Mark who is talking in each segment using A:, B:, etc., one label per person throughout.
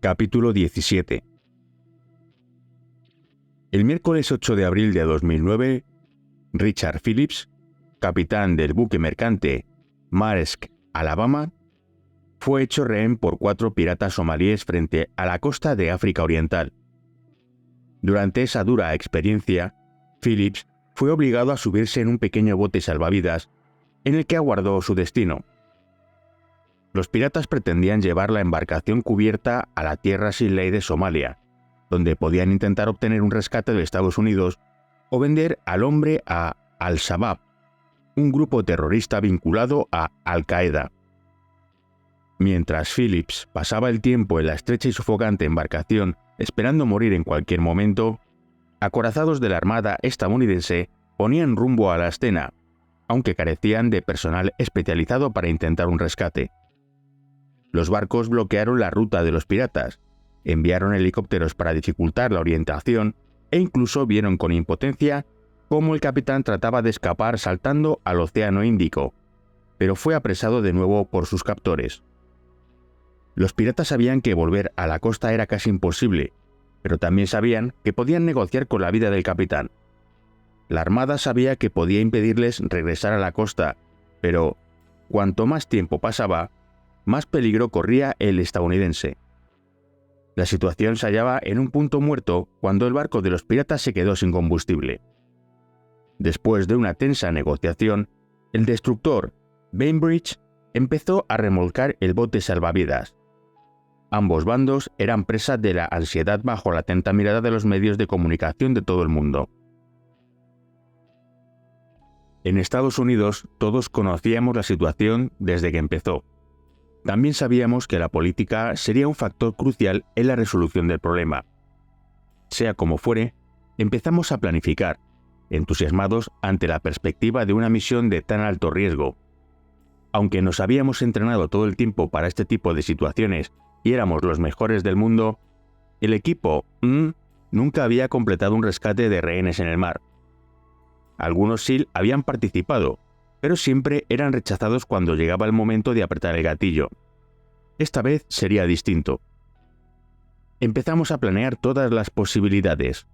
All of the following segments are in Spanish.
A: Capítulo 17. El miércoles 8 de abril de 2009, Richard Phillips, capitán del buque mercante Maersk Alabama, fue hecho rehén por 4 piratas somalíes frente a la costa de África Oriental. Durante esa dura experiencia, Phillips fue obligado a subirse en un pequeño bote salvavidas en el que aguardó su destino. Los piratas pretendían llevar la embarcación cubierta a la tierra sin ley de Somalia, donde podían intentar obtener un rescate de Estados Unidos o vender al hombre a Al-Shabaab, un grupo terrorista vinculado a Al-Qaeda. Mientras Phillips pasaba el tiempo en la estrecha y sofocante embarcación esperando morir en cualquier momento, acorazados de la Armada estadounidense ponían rumbo a la escena, aunque carecían de personal especializado para intentar un rescate. Los barcos bloquearon la ruta de los piratas, enviaron helicópteros para dificultar la orientación e incluso vieron con impotencia cómo el capitán trataba de escapar saltando al Océano Índico, pero fue apresado de nuevo por sus captores. Los piratas sabían que volver a la costa era casi imposible, pero también sabían que podían negociar con la vida del capitán. La Armada sabía que podía impedirles regresar a la costa, pero cuanto más tiempo pasaba, más peligro corría el estadounidense. La situación se hallaba en un punto muerto cuando el barco de los piratas se quedó sin combustible. Después de una tensa negociación, el destructor Bainbridge empezó a remolcar el bote salvavidas. Ambos bandos eran presa de la ansiedad bajo la atenta mirada de los medios de comunicación de todo el mundo. En Estados Unidos todos conocíamos la situación desde que empezó. También sabíamos que la política sería un factor crucial en la resolución del problema. Sea como fuere, empezamos a planificar, entusiasmados ante la perspectiva de una misión de tan alto riesgo. Aunque nos habíamos entrenado todo el tiempo para este tipo de situaciones y éramos los mejores del mundo, el equipo nunca había completado un rescate de rehenes en el mar. Algunos SEAL habían participado, pero siempre eran rechazados cuando llegaba el momento de apretar el gatillo. Esta vez sería distinto. Empezamos a planear todas las posibilidades.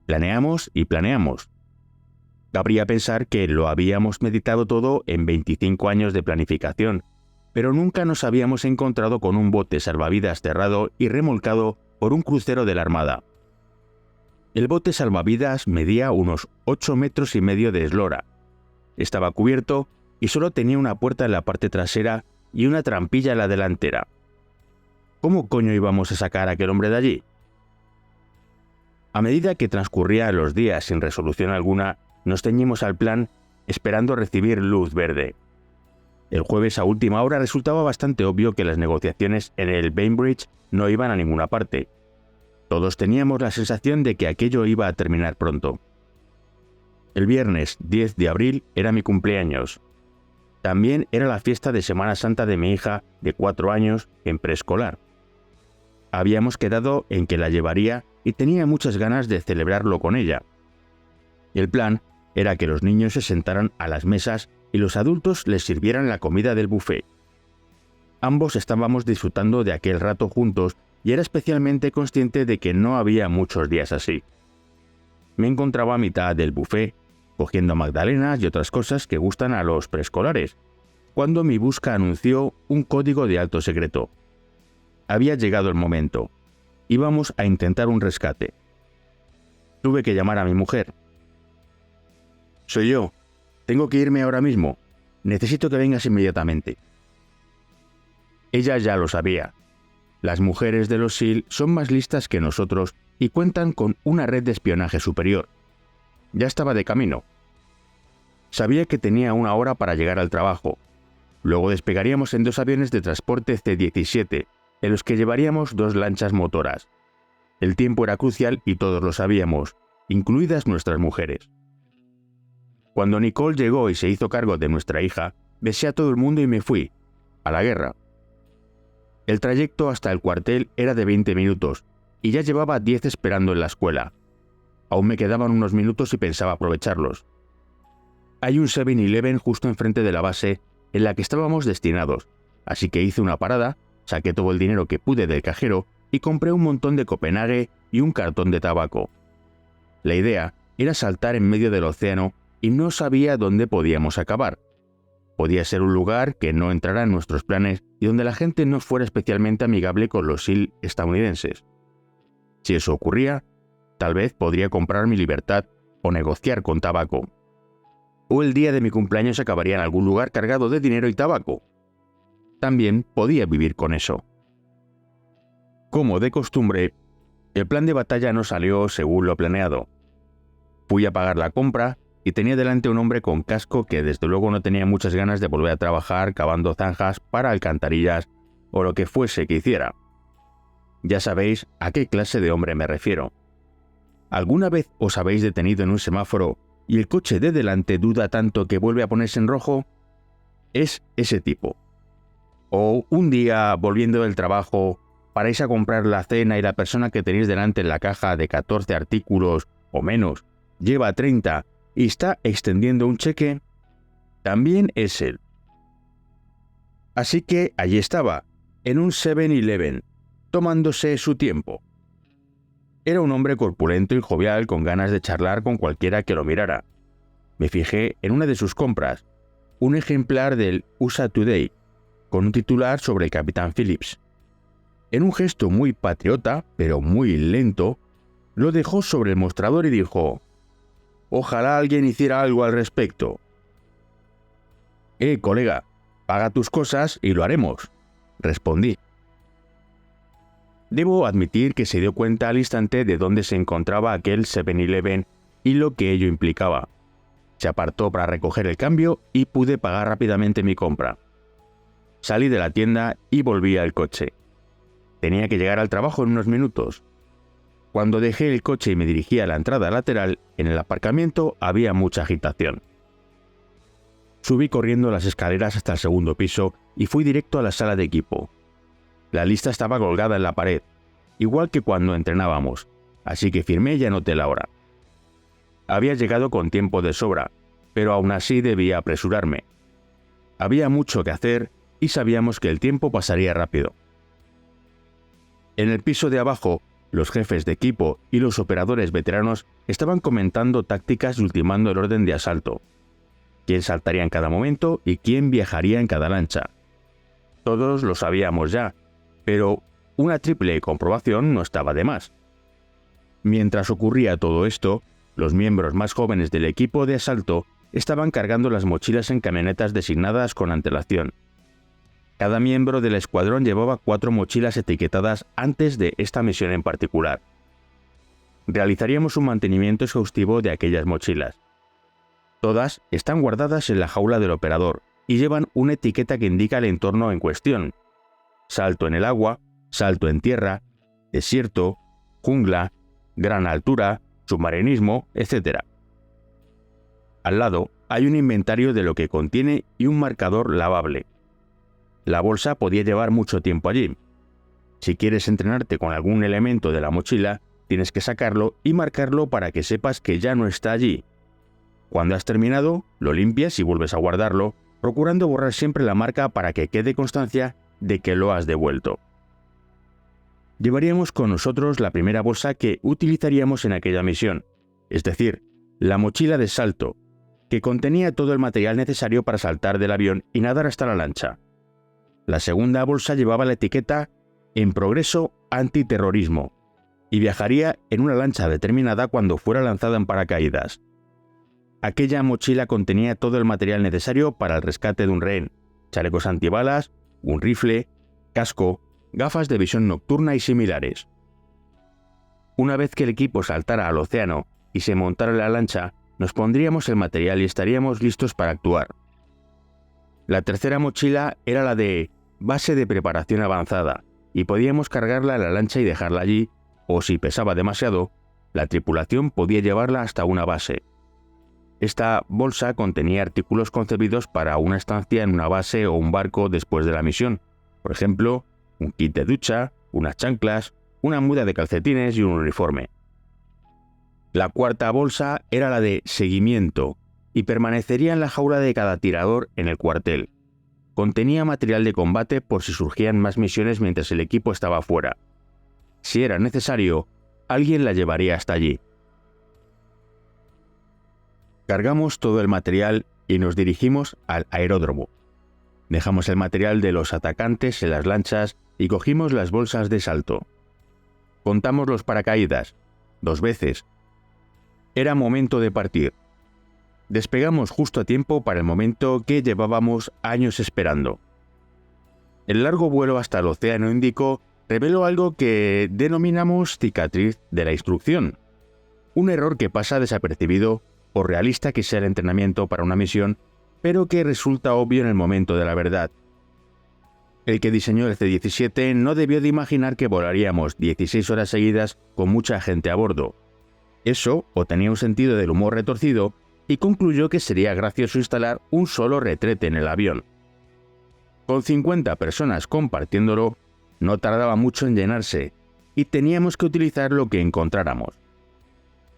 A: Planeamos y planeamos. Cabría pensar que lo habíamos meditado todo en 25 años de planificación, pero nunca nos habíamos encontrado con un bote salvavidas cerrado y remolcado por un crucero de la Armada. El bote salvavidas medía unos 8,5 metros de eslora. Estaba cubierto y solo tenía una puerta en la parte trasera y una trampilla en la delantera. ¿Cómo coño íbamos a sacar a aquel hombre de allí? A medida que transcurrían los días sin resolución alguna, nos ceñimos al plan, esperando recibir luz verde. El jueves a última hora resultaba bastante obvio que las negociaciones en el Bainbridge no iban a ninguna parte. Todos teníamos la sensación de que aquello iba a terminar pronto. El viernes 10 de abril era mi cumpleaños. También era la fiesta de Semana Santa de mi hija de 4 años en preescolar. Habíamos quedado en que la llevaría y tenía muchas ganas de celebrarlo con ella. El plan era que los niños se sentaran a las mesas y los adultos les sirvieran la comida del buffet. Ambos estábamos disfrutando de aquel rato juntos y era especialmente consciente de que no había muchos días así. Me encontraba a mitad del buffet, cogiendo magdalenas y otras cosas que gustan a los preescolares, cuando mi busca anunció un código de alto secreto. Había llegado el momento. Íbamos a intentar un rescate. Tuve que llamar a mi mujer. «Soy yo. Tengo que irme ahora mismo. Necesito que vengas inmediatamente». Ella ya lo sabía. Las mujeres de los SEAL son más listas que nosotros y cuentan con una red de espionaje superior. Ya estaba de camino. Sabía que tenía 1 hora para llegar al trabajo. Luego despegaríamos en 2 aviones de transporte C-17, en los que llevaríamos 2 lanchas motoras. El tiempo era crucial y todos lo sabíamos, incluidas nuestras mujeres. Cuando Nicole llegó y se hizo cargo de nuestra hija, besé a todo el mundo y me fui, a la guerra. El trayecto hasta el cuartel era de 20 minutos, y ya llevaba 10 esperando en la escuela. Aún me quedaban unos minutos y pensaba aprovecharlos. Hay un 7-Eleven justo enfrente de la base en la que estábamos destinados, así que hice una parada, saqué todo el dinero que pude del cajero y compré un montón de Copenhague y un cartón de tabaco. La idea era saltar en medio del océano y no sabía dónde podíamos acabar. Podía ser un lugar que no entrara en nuestros planes y donde la gente no fuera especialmente amigable con los SEAL estadounidenses. Si eso ocurría, tal vez podría comprar mi libertad o negociar con tabaco. O el día de mi cumpleaños acabaría en algún lugar cargado de dinero y tabaco. También podía vivir con eso. Como de costumbre, el plan de batalla no salió según lo planeado. Fui a pagar la compra y tenía delante un hombre con casco que desde luego no tenía muchas ganas de volver a trabajar cavando zanjas para alcantarillas o lo que fuese que hiciera. Ya sabéis a qué clase de hombre me refiero. ¿Alguna vez os habéis detenido en un semáforo y el coche de delante duda tanto que vuelve a ponerse en rojo? Es ese tipo. O un día, volviendo del trabajo, paráis a comprar la cena y la persona que tenéis delante en la caja de 14 artículos o menos lleva 30 y está extendiendo un cheque. También es él. Así que allí estaba, en un 7-Eleven, tomándose su tiempo. Era un hombre corpulento y jovial con ganas de charlar con cualquiera que lo mirara. Me fijé en una de sus compras, un ejemplar del USA Today, con un titular sobre el Capitán Phillips. En un gesto muy patriota, pero muy lento, lo dejó sobre el mostrador y dijo: «Ojalá alguien hiciera algo al respecto». Colega, paga tus cosas y lo haremos», respondí. Debo admitir que se dio cuenta al instante de dónde se encontraba aquel 7-Eleven y lo que ello implicaba. Se apartó para recoger el cambio y pude pagar rápidamente mi compra. Salí de la tienda y volví al coche. Tenía que llegar al trabajo en unos minutos. Cuando dejé el coche y me dirigí a la entrada lateral, en el aparcamiento había mucha agitación. Subí corriendo las escaleras hasta el segundo piso y fui directo a la sala de equipo. La lista estaba colgada en la pared, igual que cuando entrenábamos, así que firmé y anoté la hora. Había llegado con tiempo de sobra, pero aún así debía apresurarme. Había mucho que hacer y sabíamos que el tiempo pasaría rápido. En el piso de abajo, los jefes de equipo y los operadores veteranos estaban comentando tácticas y ultimando el orden de asalto. Quién saltaría en cada momento y quién viajaría en cada lancha. Todos lo sabíamos ya, pero una triple comprobación no estaba de más. Mientras ocurría todo esto, los miembros más jóvenes del equipo de asalto estaban cargando las mochilas en camionetas designadas con antelación. Cada miembro del escuadrón llevaba 4 mochilas etiquetadas antes de esta misión en particular. Realizaríamos un mantenimiento exhaustivo de aquellas mochilas. Todas están guardadas en la jaula del operador y llevan una etiqueta que indica el entorno en cuestión: salto en el agua, salto en tierra, desierto, jungla, gran altura, submarinismo, etc. Al lado hay un inventario de lo que contiene y un marcador lavable. La bolsa podía llevar mucho tiempo allí. Si quieres entrenarte con algún elemento de la mochila, tienes que sacarlo y marcarlo para que sepas que ya no está allí. Cuando has terminado, lo limpias y vuelves a guardarlo, procurando borrar siempre la marca para que quede constancia de que lo has devuelto. Llevaríamos con nosotros la primera bolsa que utilizaríamos en aquella misión, es decir, la mochila de salto, que contenía todo el material necesario para saltar del avión y nadar hasta la lancha. La segunda bolsa llevaba la etiqueta «En progreso antiterrorismo» y viajaría en una lancha determinada cuando fuera lanzada en paracaídas. Aquella mochila contenía todo el material necesario para el rescate de un rehén: chalecos antibalas, un rifle, casco, gafas de visión nocturna y similares. Una vez que el equipo saltara al océano y se montara en la lancha, nos pondríamos el material y estaríamos listos para actuar. La tercera mochila era la de base de preparación avanzada, y podíamos cargarla en la lancha y dejarla allí, o si pesaba demasiado, la tripulación podía llevarla hasta una base. Esta bolsa contenía artículos concebidos para una estancia en una base o un barco después de la misión, por ejemplo, un kit de ducha, unas chanclas, una muda de calcetines y un uniforme. La cuarta bolsa era la de seguimiento, y permanecería en la jaula de cada tirador en el cuartel. Contenía material de combate por si surgían más misiones mientras el equipo estaba fuera. si era necesario, alguien la llevaría hasta allí. Cargamos todo el material y nos dirigimos al aeródromo. Dejamos el material de los atacantes en las lanchas y cogimos las bolsas de salto. Contamos los paracaídas, 2 veces. Era momento de partir. Despegamos justo a tiempo para el momento que llevábamos años esperando. El largo vuelo hasta el Océano Índico reveló algo que denominamos cicatriz de la instrucción. Un error que pasa desapercibido por realista que sea el entrenamiento para una misión, pero que resulta obvio en el momento de la verdad. El que diseñó el C-17 no debió de imaginar que volaríamos 16 horas seguidas con mucha gente a bordo. Eso o tenía un sentido del humor retorcido y concluyó que sería gracioso instalar un solo retrete en el avión. Con 50 personas compartiéndolo, no tardaba mucho en llenarse y teníamos que utilizar lo que encontráramos.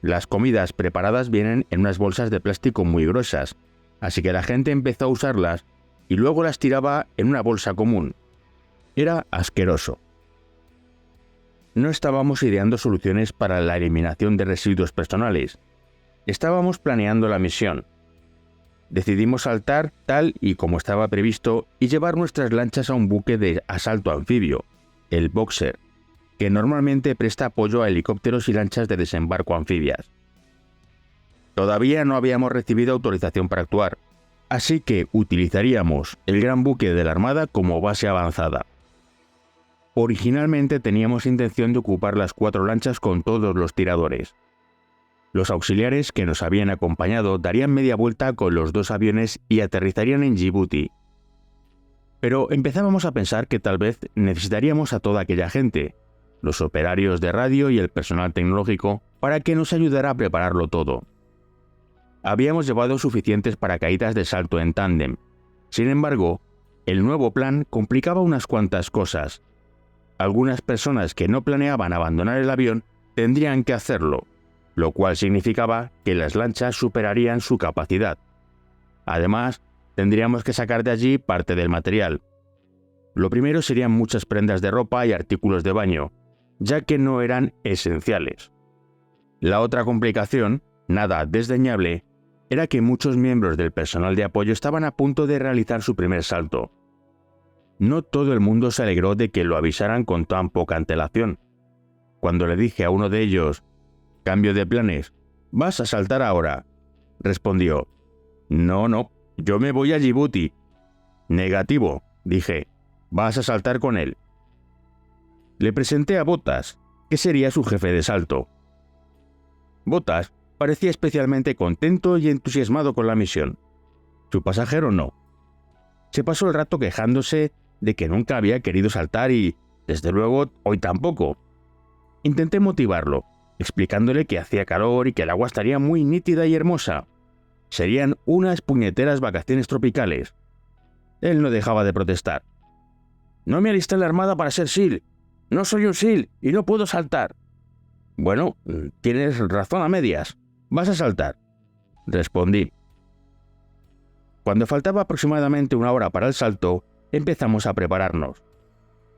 A: Las comidas preparadas vienen en unas bolsas de plástico muy gruesas, así que la gente empezó a usarlas y luego las tiraba en una bolsa común. Era asqueroso. No estábamos ideando soluciones para la eliminación de residuos personales. Estábamos planeando la misión. Decidimos saltar tal y como estaba previsto y llevar nuestras lanchas a un buque de asalto anfibio, el Boxer, que normalmente presta apoyo a helicópteros y lanchas de desembarco anfibias. Todavía no habíamos recibido autorización para actuar, así que utilizaríamos el gran buque de la Armada como base avanzada. Originalmente teníamos intención de ocupar las 4 lanchas con todos los tiradores. Los auxiliares que nos habían acompañado darían media vuelta con los 2 aviones y aterrizarían en Djibouti. Pero empezábamos a pensar que tal vez necesitaríamos a toda aquella gente, los operarios de radio y el personal tecnológico, para que nos ayudara a prepararlo todo. Habíamos llevado suficientes paracaídas de salto en tándem. Sin embargo, el nuevo plan complicaba unas cuantas cosas. Algunas personas que no planeaban abandonar el avión tendrían que hacerlo, lo cual significaba que las lanchas superarían su capacidad. Además, tendríamos que sacar de allí parte del material. Lo primero serían muchas prendas de ropa y artículos de baño, ya que no eran esenciales. La otra complicación, nada desdeñable, era que muchos miembros del personal de apoyo estaban a punto de realizar su primer salto. No todo el mundo se alegró de que lo avisaran con tan poca antelación. Cuando le dije a uno de ellos, «Cambio de planes, ¿vas a saltar ahora?», respondió, «No, yo me voy a Djibouti». «Negativo», dije, «vas a saltar con él». Le presenté a Botas, que sería su jefe de salto. Botas parecía especialmente contento y entusiasmado con la misión. Su pasajero no. Se pasó el rato quejándose de que nunca había querido saltar y, desde luego, hoy tampoco. Intenté motivarlo, explicándole que hacía calor y que el agua estaría muy nítida y hermosa. Serían unas puñeteras vacaciones tropicales. Él no dejaba de protestar. «No me alisté en la Armada para ser SEAL. No soy un SEAL y no puedo saltar». «Bueno, tienes razón a medias. Vas a saltar», respondí. Cuando faltaba aproximadamente 1 hora para el salto, empezamos a prepararnos.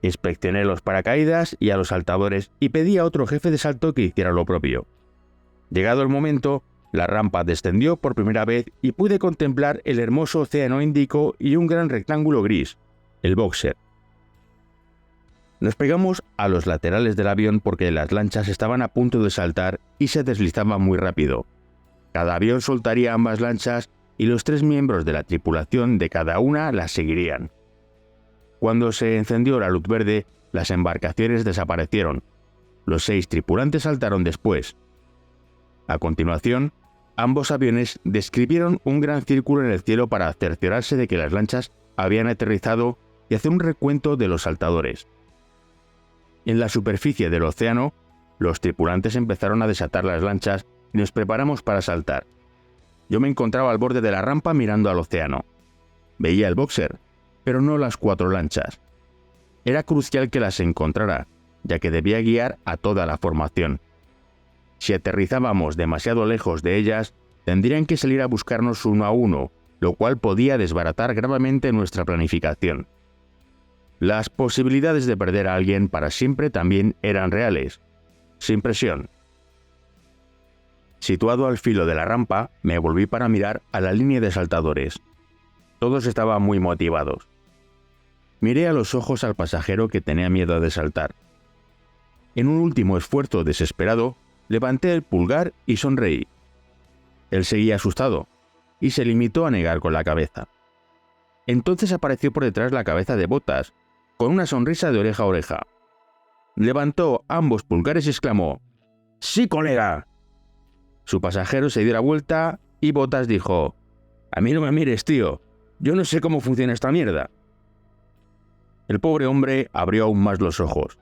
A: Inspeccioné los paracaídas y a los saltadores y pedí a otro jefe de salto que hiciera lo propio. Llegado el momento, la rampa descendió por primera vez y pude contemplar el hermoso Océano Índico y un gran rectángulo gris, el Boxer. Nos pegamos a los laterales del avión porque las lanchas estaban a punto de saltar y se deslizaban muy rápido. Cada avión soltaría ambas lanchas y los 3 miembros de la tripulación de cada una las seguirían. Cuando se encendió la luz verde, las embarcaciones desaparecieron. Los 6 tripulantes saltaron después. A continuación, ambos aviones describieron un gran círculo en el cielo para cerciorarse de que las lanchas habían aterrizado y hacer un recuento de los saltadores. En la superficie del océano, los tripulantes empezaron a desatar las lanchas y nos preparamos para saltar. Yo me encontraba al borde de la rampa mirando al océano. Veía el Boxer, pero no las 4 lanchas. Era crucial que las encontrara, ya que debía guiar a toda la formación. Si aterrizábamos demasiado lejos de ellas, tendrían que salir a buscarnos uno a uno, lo cual podía desbaratar gravemente nuestra planificación. Las posibilidades de perder a alguien para siempre también eran reales, sin presión. Situado al filo de la rampa, me volví para mirar a la línea de saltadores. Todos estaban muy motivados. Miré a los ojos al pasajero que tenía miedo de saltar. En un último esfuerzo desesperado, levanté el pulgar y sonreí. Él seguía asustado, y se limitó a negar con la cabeza. Entonces apareció por detrás la cabeza de Botas, con una sonrisa de oreja a oreja. Levantó ambos pulgares y exclamó: «¡Sí, colega!». Su pasajero se dio la vuelta y Botas dijo: «A mí no me mires, tío. Yo no sé cómo funciona esta mierda». El pobre hombre abrió aún más los ojos.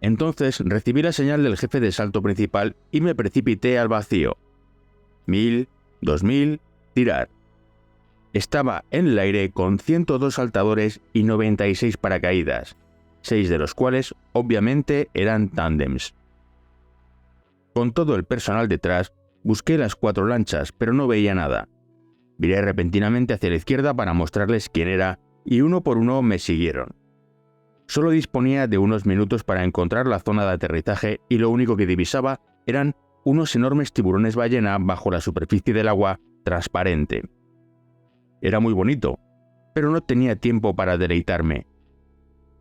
A: Entonces recibí la señal del jefe de salto principal y me precipité al vacío. 1000, 2000, tirar. Estaba en el aire con 102 saltadores y 96 paracaídas, 6 de los cuales obviamente eran tándems. Con todo el personal detrás, busqué las 4 lanchas, pero no veía nada. Viré repentinamente hacia la izquierda para mostrarles quién era, y uno por uno me siguieron. Solo disponía de unos minutos para encontrar la zona de aterrizaje y lo único que divisaba eran unos enormes tiburones ballena bajo la superficie del agua transparente. Era muy bonito, pero no tenía tiempo para deleitarme.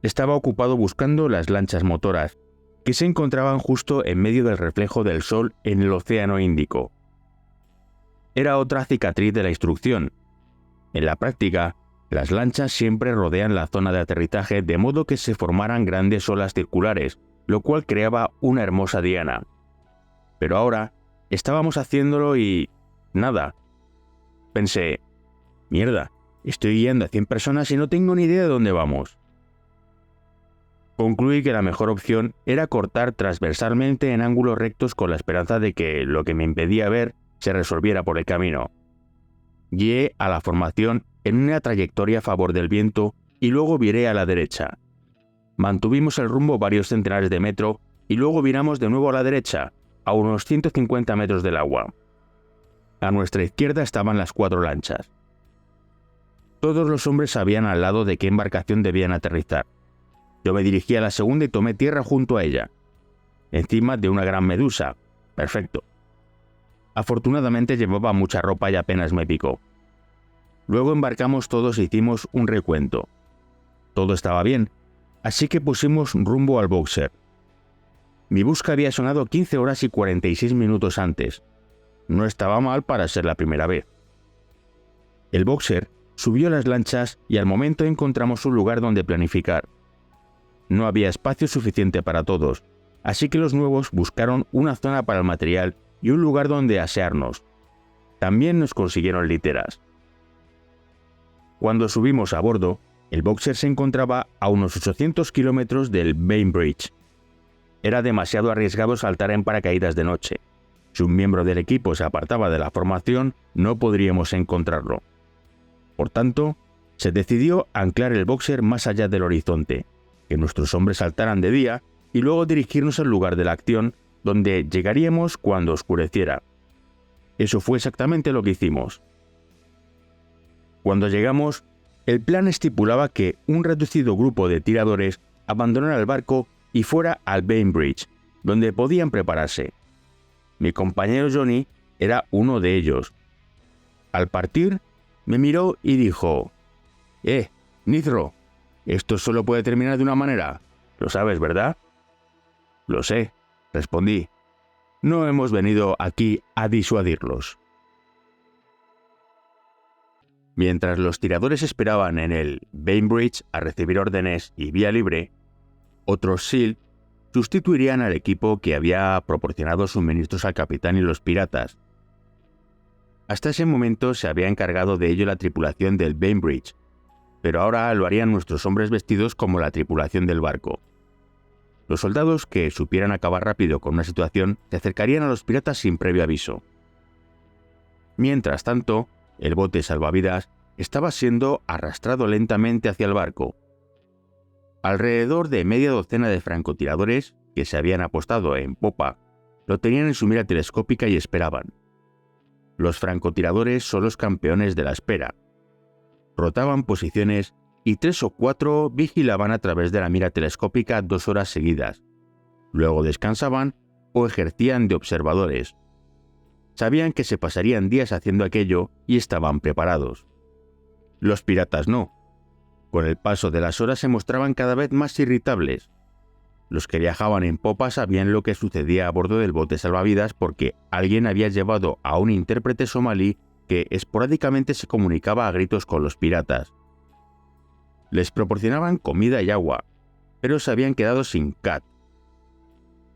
A: Estaba ocupado buscando las lanchas motoras, que se encontraban justo en medio del reflejo del sol en el Océano Índico. Era otra cicatriz de la instrucción. En la práctica, las lanchas siempre rodean la zona de aterrizaje de modo que se formaran grandes olas circulares, lo cual creaba una hermosa diana. Pero ahora estábamos haciéndolo y... nada. Pensé: mierda, estoy guiando a 100 personas y no tengo ni idea de dónde vamos. Concluí que la mejor opción era cortar transversalmente en ángulos rectos con la esperanza de que lo que me impedía ver se resolviera por el camino. Guié a la formación en una trayectoria a favor del viento y luego viré a la derecha. Mantuvimos el rumbo varios centenares de metros y luego viramos de nuevo a la derecha, a unos 150 metros del agua. A nuestra izquierda estaban las 4 lanchas. Todos los hombres sabían al lado de qué embarcación debían aterrizar. Yo me dirigí a la segunda y tomé tierra junto a ella, encima de una gran medusa. Perfecto. Afortunadamente llevaba mucha ropa y apenas me picó. Luego embarcamos todos e hicimos un recuento. Todo estaba bien, así que pusimos rumbo al Boxer. Mi busca había sonado 15 horas y 46 minutos antes. No estaba mal para ser la primera vez. El Boxer subió las lanchas y al momento encontramos un lugar donde planificar. No había espacio suficiente para todos, así que los nuevos buscaron una zona para el material y un lugar donde asearnos. También nos consiguieron literas. Cuando subimos a bordo, el Boxer se encontraba a unos 800 kilómetros del Bainbridge. Era demasiado arriesgado saltar en paracaídas de noche. Si un miembro del equipo se apartaba de la formación, no podríamos encontrarlo. Por tanto, se decidió anclar el Boxer más allá del horizonte, que nuestros hombres saltaran de día y luego dirigirnos al lugar de la acción, donde llegaríamos cuando oscureciera. Eso fue exactamente lo que hicimos. Cuando llegamos, el plan estipulaba que un reducido grupo de tiradores abandonara el barco y fuera al Bainbridge, donde podían prepararse. Mi compañero Johnny era uno de ellos. Al partir, me miró y dijo: Nithro, esto solo puede terminar de una manera. Lo sabes, ¿verdad? Lo sé, respondí. No hemos venido aquí a disuadirlos. Mientras los tiradores esperaban en el Bainbridge a recibir órdenes y vía libre, otros SEAL sustituirían al equipo que había proporcionado suministros al capitán y los piratas. Hasta ese momento se había encargado de ello la tripulación del Bainbridge, pero ahora lo harían nuestros hombres vestidos como la tripulación del barco. Los soldados que supieran acabar rápido con una situación se acercarían a los piratas sin previo aviso. Mientras tanto, el bote salvavidas estaba siendo arrastrado lentamente hacia el barco. Alrededor de media docena de francotiradores, que se habían apostado en popa, lo tenían en su mira telescópica y esperaban. Los francotiradores son los campeones de la espera. Rotaban posiciones y 3 o 4 vigilaban a través de la mira telescópica 2 horas seguidas. Luego descansaban o ejercían de observadores. Sabían que se pasarían días haciendo aquello y estaban preparados. Los piratas no. Con el paso de las horas se mostraban cada vez más irritables. Los que viajaban en popa sabían lo que sucedía a bordo del bote salvavidas porque alguien había llevado a un intérprete somalí que esporádicamente se comunicaba a gritos con los piratas. Les proporcionaban comida y agua, pero se habían quedado sin cat.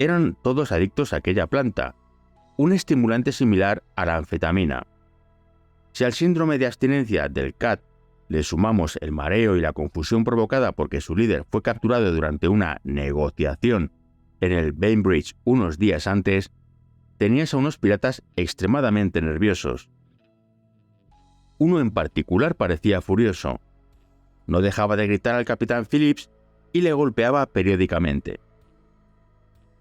A: Eran todos adictos a aquella planta, un estimulante similar a la anfetamina. Si al síndrome de abstinencia del cat le sumamos el mareo y la confusión provocada porque su líder fue capturado durante una negociación en el Bainbridge unos días antes, tenías a unos piratas extremadamente nerviosos. Uno en particular parecía furioso. No dejaba de gritar al capitán Phillips y le golpeaba periódicamente.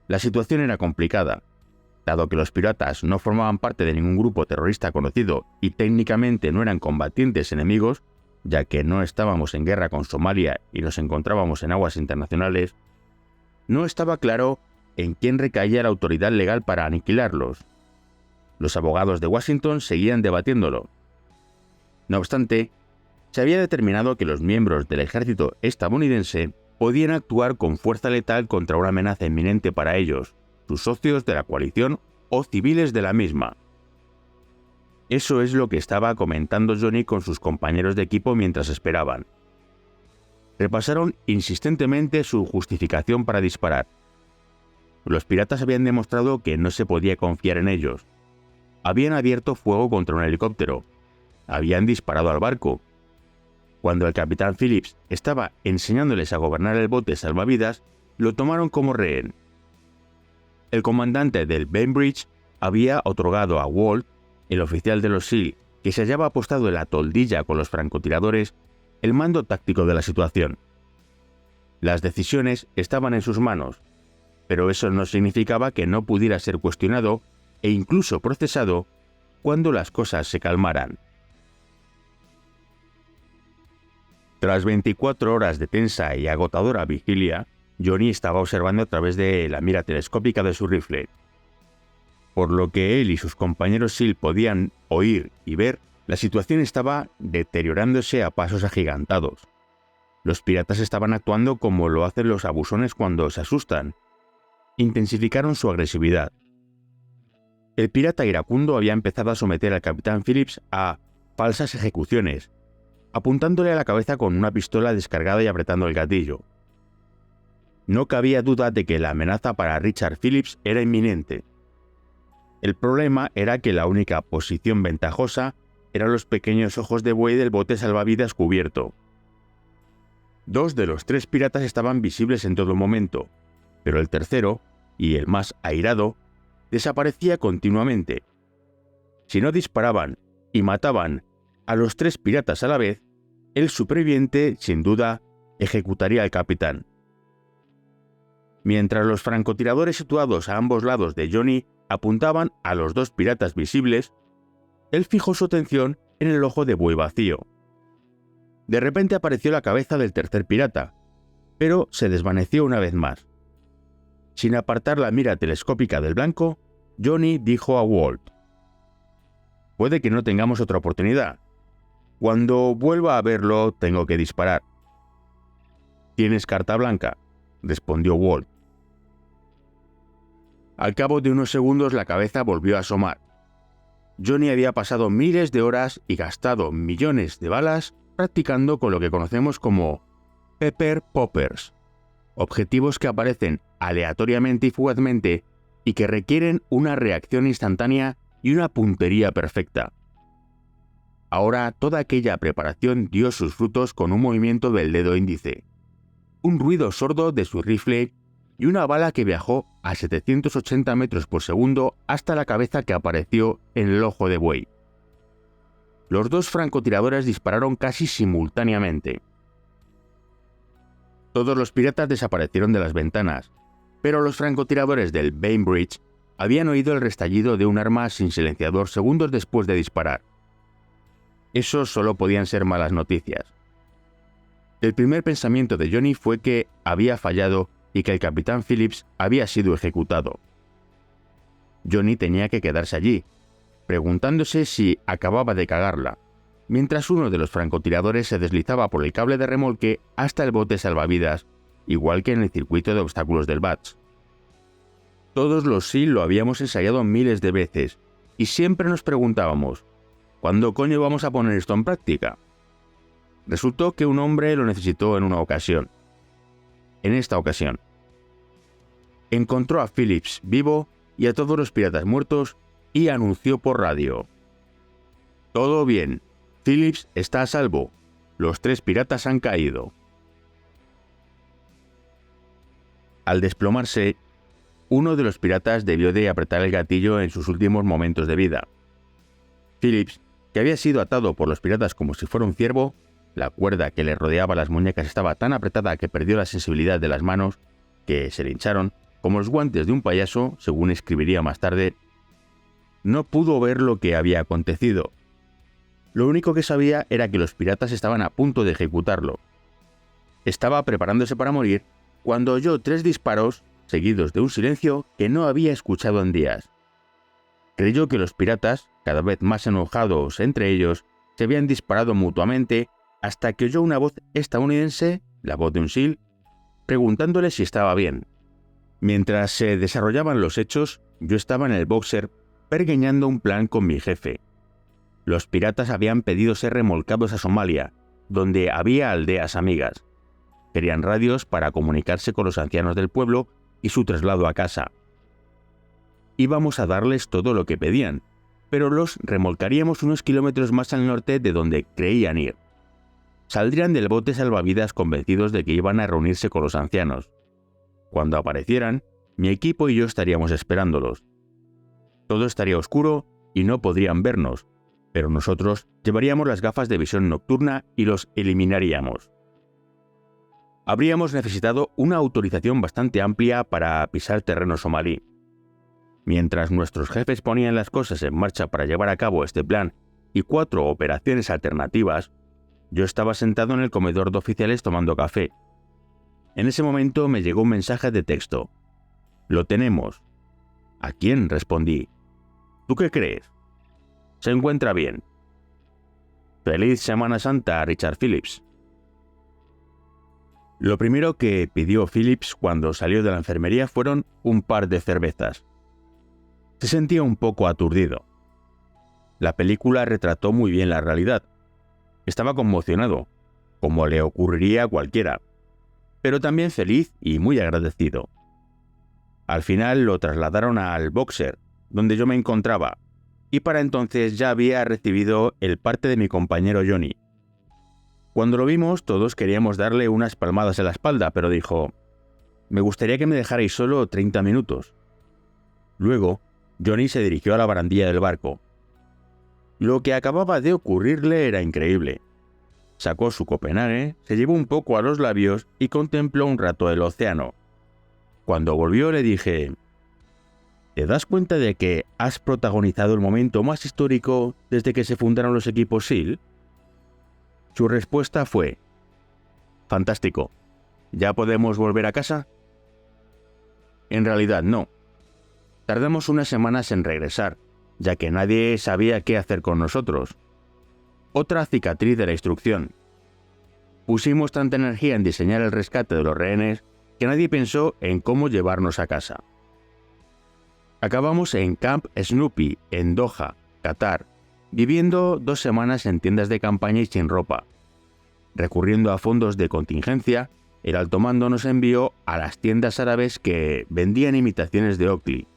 A: La situación era complicada. Dado que los piratas no formaban parte de ningún grupo terrorista conocido y técnicamente no eran combatientes enemigos, ya que no estábamos en guerra con Somalia y nos encontrábamos en aguas internacionales, no estaba claro en quién recaía la autoridad legal para aniquilarlos. Los abogados de Washington seguían debatiéndolo. No obstante, se había determinado que los miembros del ejército estadounidense podían actuar con fuerza letal contra una amenaza inminente para ellos, sus socios de la coalición o civiles de la misma. Eso es lo que estaba comentando Johnny con sus compañeros de equipo mientras esperaban. Repasaron insistentemente su justificación para disparar. Los piratas habían demostrado que no se podía confiar en ellos. Habían abierto fuego contra un helicóptero. Habían disparado al barco. Cuando el capitán Phillips estaba enseñándoles a gobernar el bote salvavidas, lo tomaron como rehén. El comandante del Bainbridge había otorgado a Walt, el oficial de los SEAL, que se hallaba apostado en la toldilla con los francotiradores, el mando táctico de la situación. Las decisiones estaban en sus manos, pero eso no significaba que no pudiera ser cuestionado e incluso procesado cuando las cosas se calmaran. Tras 24 horas de tensa y agotadora vigilia, Johnny estaba observando a través de la mira telescópica de su rifle. Por lo que él y sus compañeros SEAL podían oír y ver, la situación estaba deteriorándose a pasos agigantados. Los piratas estaban actuando como lo hacen los abusones cuando se asustan. Intensificaron su agresividad. El pirata iracundo había empezado a someter al capitán Phillips a falsas ejecuciones, apuntándole a la cabeza con una pistola descargada y apretando el gatillo. No cabía duda de que la amenaza para Richard Phillips era inminente. El problema era que la única posición ventajosa eran los pequeños ojos de buey del bote salvavidas cubierto. 2 de los 3 piratas estaban visibles en todo momento, pero el tercero, y el más airado, desaparecía continuamente. Si no disparaban y mataban a los 3 piratas a la vez, el superviviente, sin duda, ejecutaría al capitán. Mientras los francotiradores situados a ambos lados de Johnny apuntaban a los 2 piratas visibles, él fijó su atención en el ojo de buey vacío. De repente apareció la cabeza del tercer pirata, pero se desvaneció una vez más. Sin apartar la mira telescópica del blanco, Johnny dijo a Walt: «Puede que no tengamos otra oportunidad. Cuando vuelva a verlo, tengo que disparar». «¿Tienes carta blanca?», respondió Walt. Al cabo de unos segundos la cabeza volvió a asomar. Johnny había pasado miles de horas y gastado millones de balas practicando con lo que conocemos como pepper poppers, objetivos que aparecen aleatoriamente y fugazmente y que requieren una reacción instantánea y una puntería perfecta. Ahora toda aquella preparación dio sus frutos con un movimiento del dedo índice, un ruido sordo de su rifle y una bala que viajó a 780 metros por segundo hasta la cabeza que apareció en el ojo de buey. Los 2 francotiradores dispararon casi simultáneamente. Todos los piratas desaparecieron de las ventanas, pero los francotiradores del Bainbridge habían oído el restallido de un arma sin silenciador segundos después de disparar. Eso solo podían ser malas noticias. El primer pensamiento de Johnny fue que había fallado y que el capitán Phillips había sido ejecutado. Johnny tenía que quedarse allí, preguntándose si acababa de cagarla, mientras uno de los francotiradores se deslizaba por el cable de remolque hasta el bote salvavidas, igual que en el circuito de obstáculos del Bats. Todos los SEAL lo habíamos ensayado miles de veces, y siempre nos preguntábamos, ¿cuándo coño vamos a poner esto en práctica? Resultó que un hombre lo necesitó en una ocasión. En esta ocasión. Encontró a Phillips vivo y a todos los piratas muertos y anunció por radio: «Todo bien, Phillips está a salvo, los 3 piratas han caído». Al desplomarse, uno de los piratas debió de apretar el gatillo en sus últimos momentos de vida. Phillips, que había sido atado por los piratas como si fuera un ciervo, la cuerda que le rodeaba las muñecas estaba tan apretada que perdió la sensibilidad de las manos, que se le hincharon, como los guantes de un payaso, según escribiría más tarde. No pudo ver lo que había acontecido. Lo único que sabía era que los piratas estaban a punto de ejecutarlo. Estaba preparándose para morir cuando oyó 3 disparos, seguidos de un silencio que no había escuchado en días. Creyó que los piratas, cada vez más enojados entre ellos, se habían disparado mutuamente hasta que oyó una voz estadounidense, la voz de un SEAL, preguntándole si estaba bien. Mientras se desarrollaban los hechos, yo estaba en el boxer pergeñando un plan con mi jefe. Los piratas habían pedido ser remolcados a Somalia, donde había aldeas amigas. Querían radios para comunicarse con los ancianos del pueblo y su traslado a casa. Íbamos a darles todo lo que pedían, pero los remolcaríamos unos kilómetros más al norte de donde creían ir. Saldrían del bote salvavidas convencidos de que iban a reunirse con los ancianos. Cuando aparecieran, mi equipo y yo estaríamos esperándolos. Todo estaría oscuro y no podrían vernos, pero nosotros llevaríamos las gafas de visión nocturna y los eliminaríamos. Habríamos necesitado una autorización bastante amplia para pisar terreno somalí. Mientras nuestros jefes ponían las cosas en marcha para llevar a cabo este plan y 4 operaciones alternativas, yo estaba sentado en el comedor de oficiales tomando café. En ese momento me llegó un mensaje de texto. «Lo tenemos». «¿A quién?», respondí. «¿Tú qué crees?». «Se encuentra bien». «Feliz Semana Santa, Richard Phillips». Lo primero que pidió Phillips cuando salió de la enfermería fueron un par de cervezas. Se sentía un poco aturdido. La película retrató muy bien la realidad. Estaba conmocionado, como le ocurriría a cualquiera, pero también feliz y muy agradecido. Al final lo trasladaron al boxer, donde yo me encontraba, y para entonces ya había recibido el parte de mi compañero Johnny. Cuando lo vimos, todos queríamos darle unas palmadas en la espalda, pero dijo: «Me gustaría que me dejarais solo 30 minutos». Luego, Johnny se dirigió a la barandilla del barco. Lo que acababa de ocurrirle era increíble. Sacó su Copenhague, se llevó un poco a los labios y contempló un rato el océano. Cuando volvió le dije: «¿Te das cuenta de que has protagonizado el momento más histórico desde que se fundaron los equipos SEAL?» Su respuesta fue: «Fantástico. ¿Ya podemos volver a casa?». En realidad no. Tardamos unas semanas en regresar, ya que nadie sabía qué hacer con nosotros. Otra cicatriz de la instrucción. Pusimos tanta energía en diseñar el rescate de los rehenes que nadie pensó en cómo llevarnos a casa. Acabamos en Camp Snoopy, en Doha, Qatar, viviendo 2 semanas en tiendas de campaña y sin ropa. Recurriendo a fondos de contingencia, el alto mando nos envió a las tiendas árabes que vendían imitaciones de Oakley.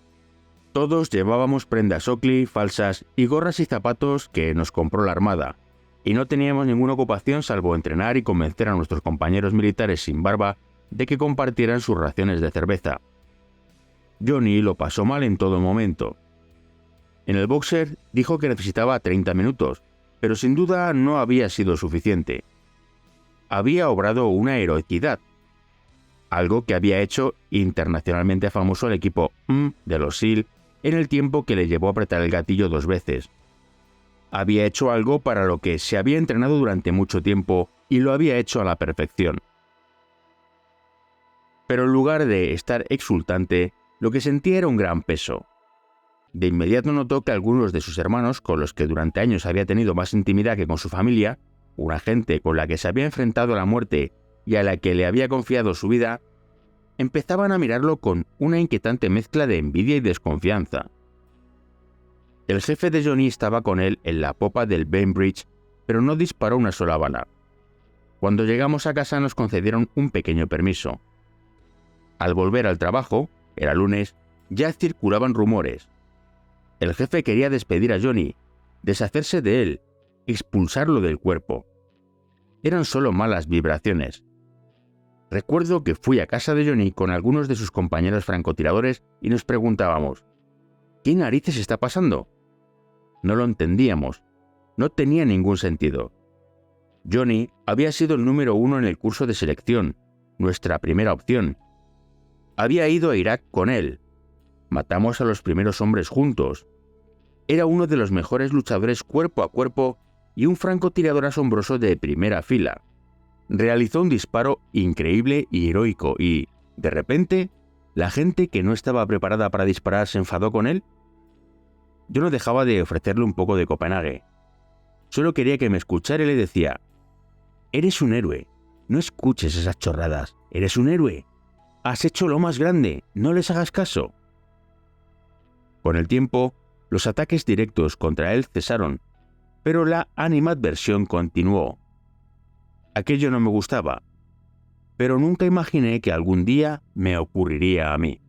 A: Todos llevábamos prendas Oakley falsas y gorras y zapatos que nos compró la Armada, y no teníamos ninguna ocupación salvo entrenar y convencer a nuestros compañeros militares sin barba de que compartieran sus raciones de cerveza. Johnny lo pasó mal en todo momento. En el boxer dijo que necesitaba 30 minutos, pero sin duda no había sido suficiente. Había obrado una heroicidad, algo que había hecho internacionalmente famoso el equipo de los SEAL en el tiempo que le llevó a apretar el gatillo 2 veces. Había hecho algo para lo que se había entrenado durante mucho tiempo y lo había hecho a la perfección. Pero en lugar de estar exultante, lo que sentía era un gran peso. De inmediato notó que algunos de sus hermanos, con los que durante años había tenido más intimidad que con su familia, una gente con la que se había enfrentado a la muerte y a la que le había confiado su vida, empezaban a mirarlo con una inquietante mezcla de envidia y desconfianza. El jefe de Johnny estaba con él en la popa del Bainbridge, pero no disparó una sola bala. Cuando llegamos a casa nos concedieron un pequeño permiso. Al volver al trabajo, era lunes, ya circulaban rumores. El jefe quería despedir a Johnny, deshacerse de él, expulsarlo del cuerpo. Eran solo malas vibraciones. Recuerdo que fui a casa de Johnny con algunos de sus compañeros francotiradores y nos preguntábamos, ¿qué narices está pasando? No lo entendíamos. No tenía ningún sentido. Johnny había sido el número 1 en el curso de selección, nuestra primera opción. Había ido a Irak con él. Matamos a los primeros hombres juntos. Era uno de los mejores luchadores cuerpo a cuerpo y un francotirador asombroso de primera fila. Realizó un disparo increíble y heroico y, de repente, la gente que no estaba preparada para disparar se enfadó con él. Yo no dejaba de ofrecerle un poco de Copenhague. Solo quería que me escuchara y le decía, «Eres un héroe, no escuches esas chorradas, eres un héroe. Has hecho lo más grande, no les hagas caso». Con el tiempo, los ataques directos contra él cesaron, pero la animadversión continuó. Aquello no me gustaba, pero nunca imaginé que algún día me ocurriría a mí.